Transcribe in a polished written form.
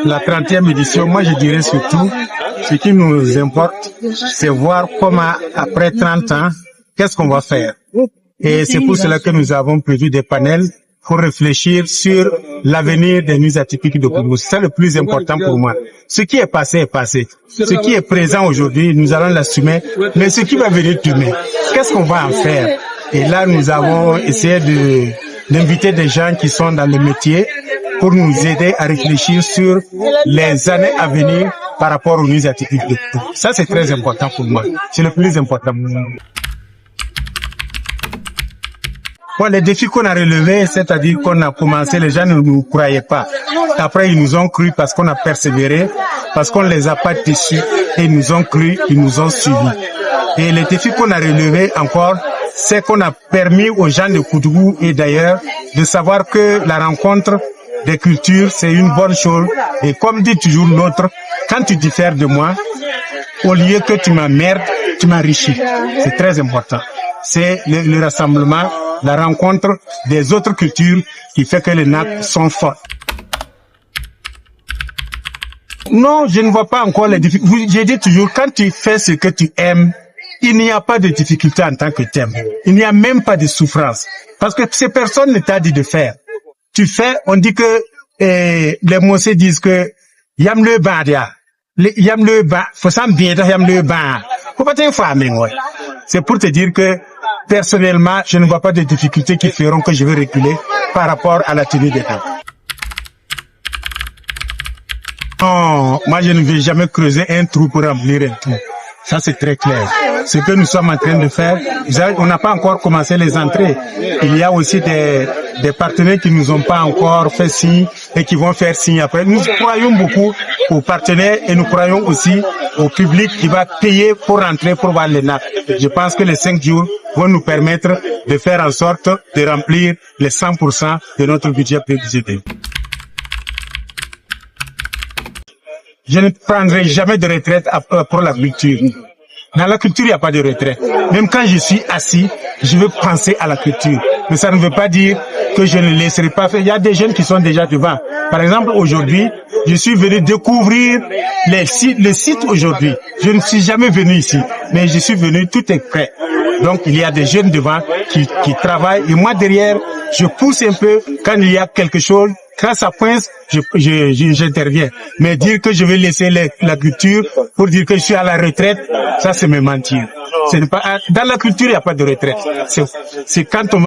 la 30e édition, moi je dirais surtout, ce qui nous importe, c'est voir comment, après 30 ans, qu'est-ce qu'on va faire. Et c'est pour cela que nous avons prévu des panels pour réfléchir sur l'avenir des nuits atypiques de Kourou. C'est le plus important pour moi. Ce qui est passé est passé. Ce qui est présent aujourd'hui, nous allons l'assumer. Mais ce qui va venir demain, qu'est-ce qu'on va en faire? Et là, nous avons essayé d'inviter des gens qui sont dans le métier pour nous aider à réfléchir sur les années à venir par rapport aux nuits atypiques de Kourou. Ça, c'est très important pour moi. C'est le plus important pour moi. Bon, les défis qu'on a relevés, c'est-à-dire qu'on a commencé, les gens ne nous croyaient pas. Après, ils nous ont cru parce qu'on a persévéré, parce qu'on ne les a pas déçus, et ils nous ont cru, ils nous ont suivis. Et les défis qu'on a relevés encore, c'est qu'on a permis aux gens de Kourou et d'ailleurs de savoir que la rencontre des cultures, c'est une bonne chose. Et comme dit toujours l'autre, quand tu diffères de moi, au lieu que tu m'emmerdes, tu m'enrichis. C'est très important. C'est le rassemblement, la rencontre des autres cultures qui fait que les NAC sont forts. Non, je ne vois pas encore les difficultés. J'ai dit toujours, quand tu fais ce que tu aimes, il n'y a pas de difficulté en tant que thème. Il n'y a même pas de souffrance. Parce que ces personnes ne t'a dit de faire. Tu fais, on dit que, les Mossés disent que, yam le badia. Yam le ba, faut s'en bien, yam le ba. Faut pas t'en faire, ouais. C'est pour te dire que, personnellement, je ne vois pas de difficultés qui feront que je vais reculer par rapport à la tenue des temps. Non, moi je ne vais jamais creuser un trou pour remplir un trou. Ça c'est très clair. Ce que nous sommes en train de faire, on n'a pas encore commencé les entrées. Il y a aussi des partenaires qui nous ont pas encore fait signe et qui vont faire signe après. Nous croyons beaucoup aux partenaires et nous croyons aussi au public qui va payer pour rentrer pour voir les NAC. Je pense que les 5 jours vont nous permettre de faire en sorte de remplir les 100% de notre budget prévisionnel. Je ne prendrai jamais de retraite pour la culture. Dans la culture, il n'y a pas de retraite. Même quand je suis assis, je veux penser à la culture. Mais ça ne veut pas dire que je ne laisserai pas faire. Il y a des jeunes qui sont déjà devant. Par exemple, aujourd'hui, je suis venu découvrir le site aujourd'hui. Je ne suis jamais venu ici, mais je suis venu, tout est prêt. Donc, il y a des jeunes devant qui travaillent. Et moi, derrière, je pousse un peu quand il y a quelque chose. Quand ça coince, j'interviens. Mais dire que je vais laisser la culture pour dire que je suis à la retraite, ça c'est me mentir. Ce n'est pas, dans la culture, il n'y a pas de retraite. C'est quand on